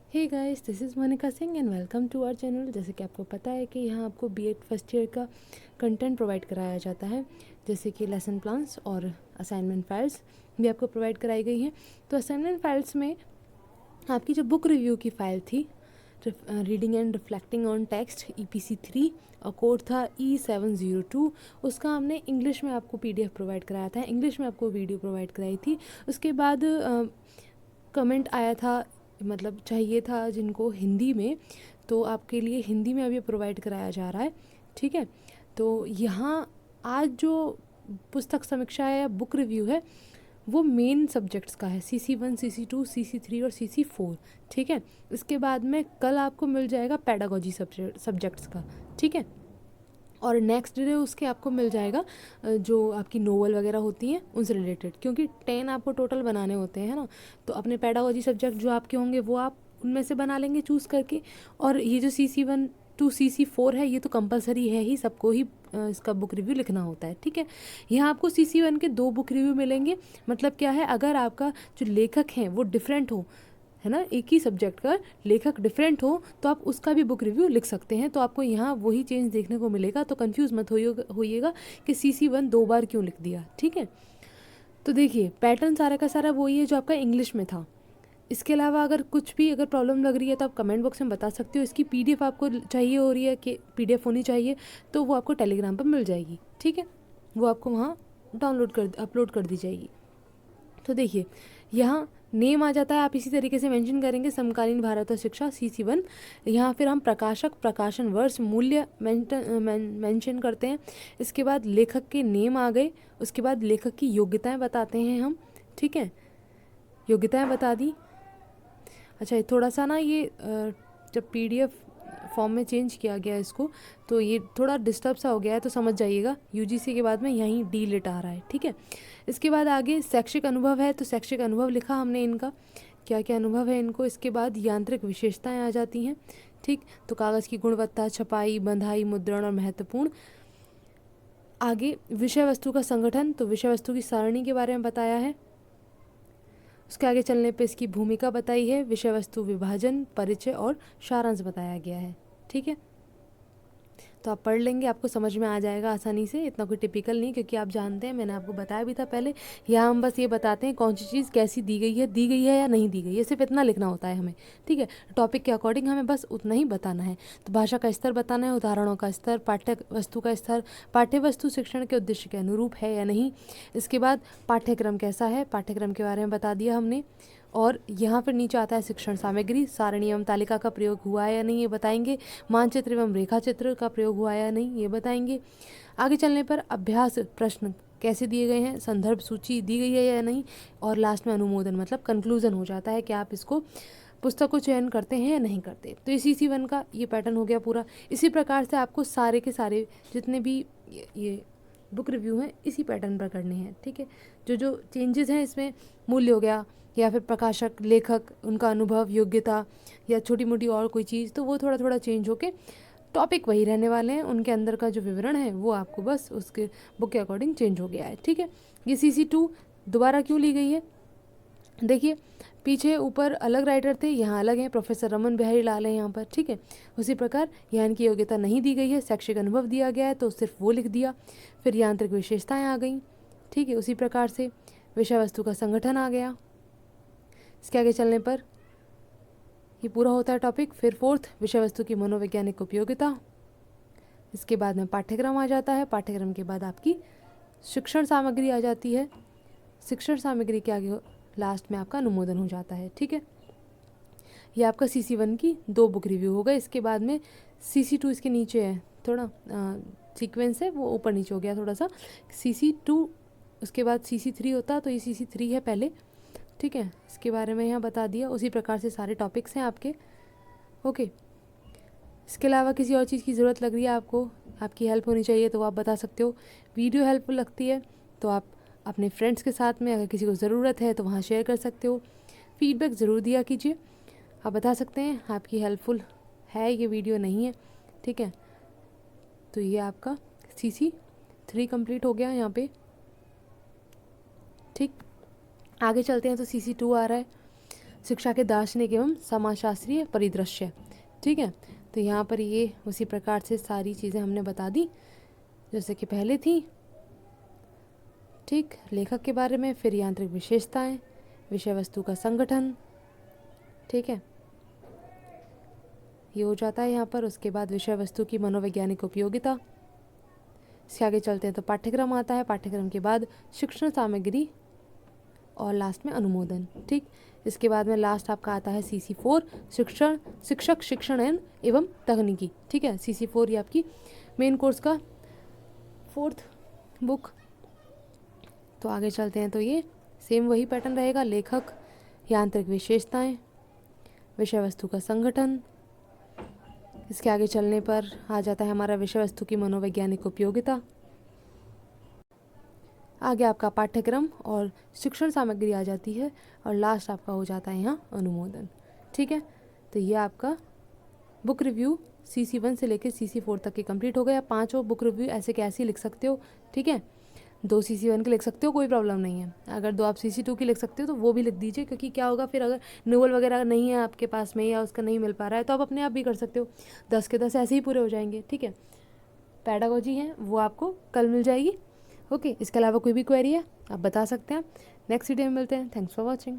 Hey guys, this is Monika Singh and welcome to our channel. जैसे कि आपको पता है कि यहाँ आपको बीएड फर्स्ट ईयर का कंटेंट प्रोवाइड कराया जाता है, जैसे कि लेसन प्लान्स और असाइनमेंट फाइल्स भी आपको प्रोवाइड कराई गई हैं। तो असाइनमेंट फाइल्स में आपकी जो बुक रिव्यू की फ़ाइल थी, reading and reflecting on text EPC 3 और कोड था E702, उसका हमने इंग्लिश में आपको PDF प्रोवाइड कराया था, इंग्लिश में आपको वीडियो प्रोवाइड कराई थी। उसके बाद कमेंट आया था, मतलब चाहिए था जिनको हिंदी में, तो आपके लिए हिंदी में अभी प्रोवाइड कराया जा रहा है। ठीक है, तो यहाँ आज जो पुस्तक समीक्षा है या बुक रिव्यू है वो मेन सब्जेक्ट्स का है, CC1, CC2, CC3 और CC4। ठीक है, इसके बाद में कल आपको मिल जाएगा पेडागोजी सब्जेक्ट्स का। ठीक है, और नेक्स्ट डे उसके आपको मिल जाएगा जो आपकी नोवेल वगैरह होती हैं उनसे रिलेटेड, क्योंकि 10 आपको टोटल बनाने होते हैं, है ना। तो अपने पेडागोजी सब्जेक्ट जो आपके होंगे वो आप उनमें से बना लेंगे चूज़ करके। और ये जो CC1 टू CC4 है ये तो कंपलसरी है ही, सबको ही इसका बुक रिव्यू लिखना होता है। ठीक है, यहाँ आपको CC1 के 2 बुक रिव्यू मिलेंगे। मतलब क्या है, अगर आपका जो लेखक हैं वो डिफरेंट हो, है ना, एक ही सब्जेक्ट का लेखक डिफरेंट हो, तो आप उसका भी बुक रिव्यू लिख सकते हैं। तो आपको यहाँ वही चेंज देखने को मिलेगा, तो कंफ्यूज मत होइएगा कि CC1 2 बार क्यों लिख दिया। ठीक है, तो देखिए पैटर्न सारा का सारा वही है जो आपका इंग्लिश में था। इसके अलावा अगर कुछ भी अगर प्रॉब्लम लग रही है तो आप कमेंट बॉक्स में बता सकते हो। इसकी PDF आपको चाहिए हो रही है कि PDF होनी चाहिए, तो वो आपको टेलीग्राम पर मिल जाएगी। ठीक है, वो आपको वहाँ अपलोड कर दी जाएगी। तो देखिए यहाँ नेम आ जाता है, आप इसी तरीके से मेंशन करेंगे समकालीन भारत और शिक्षा CC1। यहाँ फिर हम प्रकाशक, प्रकाशन वर्ष, मूल्य मेंशन करते हैं। इसके बाद लेखक के नेम आ गए, उसके बाद लेखक की योग्यताएं बताते हैं हम। ठीक है, योग्यताएं बता दी। अच्छा, थोड़ा सा ना ये जब PDF फॉर्म में चेंज किया गया इसको, तो ये थोड़ा डिस्टर्ब सा हो गया है, तो समझ जाइएगा। UGC के बाद में यहीं D-Lit आ रहा है। ठीक है, इसके बाद आगे शैक्षिक अनुभव है, तो शैक्षिक अनुभव लिखा हमने इनका, क्या क्या अनुभव है इनको। इसके बाद यांत्रिक विशेषताएं आ जाती हैं। ठीक, तो कागज़ की गुणवत्ता, छपाई, बंधाई, मुद्रण और महत्वपूर्ण। आगे विषय वस्तु का संगठन, तो विषय वस्तु की सारणी के बारे में बताया है। उसके आगे चलने पे इसकी भूमिका बताई है, विषय वस्तु विभाजन, परिचय और सारांश बताया गया है। ठीक है, तो आप पढ़ लेंगे, आपको समझ में आ जाएगा आसानी से, इतना कोई टिपिकल नहीं, क्योंकि आप जानते हैं, मैंने आपको बताया भी था पहले। यहाँ हम बस ये बताते हैं कौन सी चीज़ कैसी दी गई है या नहीं दी गई है, सिर्फ इतना लिखना होता है हमें। ठीक है, टॉपिक के अकॉर्डिंग हमें बस उतना ही बताना है। तो भाषा का स्तर बताना है, उदाहरणों का स्तर, पाठ्य वस्तु का स्तर, पाठ्य वस्तु शिक्षण के उद्देश्य के अनुरूप है या नहीं। इसके बाद पाठ्यक्रम कैसा है, पाठ्यक्रम के बारे में बता दिया हमने। और यहाँ पर नीचे आता है शिक्षण सामग्री, सारणी एवं तालिका का प्रयोग हुआ है या नहीं ये बताएंगे। मानचित्र एवं रेखा चित्र का प्रयोग हुआ है या नहीं ये बताएंगे। आगे चलने पर अभ्यास प्रश्न कैसे दिए गए हैं, संदर्भ सूची दी गई है या नहीं। और लास्ट में अनुमोदन, मतलब कंक्लूजन हो जाता है कि आप इसको पुस्तक को चयन करते हैं या नहीं करते। तो ये CC1 का ये पैटर्न हो गया पूरा। इसी प्रकार से आपको सारे के सारे जितने भी ये बुक रिव्यू हैं इसी पैटर्न पर करने हैं। ठीक है, जो जो चेंजेस हैं इसमें मूल्य हो गया, या फिर प्रकाशक, लेखक, उनका अनुभव, योग्यता, या छोटी मोटी और कोई चीज़, तो वो थोड़ा थोड़ा चेंज होके टॉपिक वही रहने वाले हैं। उनके अंदर का जो विवरण है वो आपको बस उसके बुक के अकॉर्डिंग चेंज हो गया है। ठीक है, ये CC2 दोबारा क्यों ली गई है, देखिए पीछे ऊपर अलग राइटर थे, यहाँ अलग हैं, प्रोफेसर रमन बिहारी लाल है यहाँ पर। ठीक है, उसी प्रकार यहाँ इनकी योग्यता नहीं दी गई है, शैक्षिक अनुभव दिया गया है तो सिर्फ वो लिख दिया। फिर यांत्रिक विशेषताएं आ गई। ठीक है, उसी प्रकार से विषय वस्तु का संगठन आ गया। इसके आगे चलने पर ये पूरा होता है टॉपिक। फिर फोर्थ, विषय वस्तु की मनोवैज्ञानिक उपयोगिता। इसके बाद में पाठ्यक्रम आ जाता है, पाठ्यक्रम के बाद आपकी शिक्षण सामग्री आ जाती है। शिक्षण सामग्री के आगे लास्ट में आपका अनुमोदन हो जाता है। ठीक है, ये आपका CC1 की 2 बुक रिव्यू हो गए। इसके बाद में CC2 इसके नीचे है, थोड़ा सीक्वेंस है वो ऊपर नीचे हो गया थोड़ा सा। CC2 उसके बाद CC3 होता, तो ये CC3 है पहले। ठीक है, इसके बारे में यहाँ बता दिया। उसी प्रकार से सारे टॉपिक्स हैं आपके। ओके, इसके अलावा किसी और चीज़ की ज़रूरत लग रही है आपको, आपकी हेल्प होनी चाहिए, तो आप बता सकते हो। वीडियो हेल्पफुल लगती है तो आप अपने फ्रेंड्स के साथ में, अगर किसी को ज़रूरत है तो वहाँ शेयर कर सकते हो। फीडबैक ज़रूर दिया कीजिए, आप बता सकते हैं आपकी हेल्पफुल है ये वीडियो नहीं है। ठीक है, तो ये आपका CC3 कंप्लीट हो गया यहाँ पे। ठीक, आगे चलते हैं तो CC2 आ रहा है। शिक्षा के दार्शनिक एवं समाजशास्त्रीय परिदृश्य। ठीक है, तो यहाँ पर ये उसी प्रकार से सारी चीज़ें हमने बता दी जैसे कि पहले थी। ठीक, लेखक के बारे में, फिर यांत्रिक विशेषताएं, विषय वस्तु का संगठन। ठीक है, ये हो जाता है यहाँ पर। उसके बाद विषय वस्तु की मनोवैज्ञानिक उपयोगिता। इसके आगे चलते हैं तो पाठ्यक्रम आता है। पाठ्यक्रम के बाद शिक्षण सामग्री और लास्ट में अनुमोदन। ठीक, इसके बाद में लास्ट आपका आता है CC4 शिक्षक शिक्षण एवं तकनीकी। ठीक है, CC4 ये आपकी मेन कोर्स का 4th बुक। तो आगे चलते हैं तो ये सेम वही पैटर्न रहेगा। लेखक, यांत्रिक विशेषताएं, विषय वस्तु का संगठन। इसके आगे चलने पर आ जाता है हमारा विषय वस्तु की मनोवैज्ञानिक उपयोगिता। आगे आपका पाठ्यक्रम और शिक्षण सामग्री आ जाती है और लास्ट आपका हो जाता है यहाँ अनुमोदन। ठीक है, तो ये आपका बुक रिव्यू CC1 से लेकर CC4 तक के कंप्लीट हो गया। 5 बुक रिव्यू ऐसे कैसे लिख सकते हो। ठीक है, 2 CC1 के लिख सकते हो, कोई प्रॉब्लम नहीं है। अगर 2 आप CC2 की लिख सकते हो तो वो भी लिख दीजिए, क्योंकि क्या होगा फिर अगर नोवेल वगैरह नहीं है आपके पास में या उसका नहीं मिल पा रहा है तो आप अपने आप भी कर सकते हो। 10 के 10 ऐसे ही पूरे हो जाएंगे। ठीक है, पैडागोजी है वो आपको कल मिल जाएगी। ओके, इसके अलावा कोई भी क्वेरी है आप बता सकते हैं। नेक्स्ट वीडियो में मिलते हैं। Thanks for watching.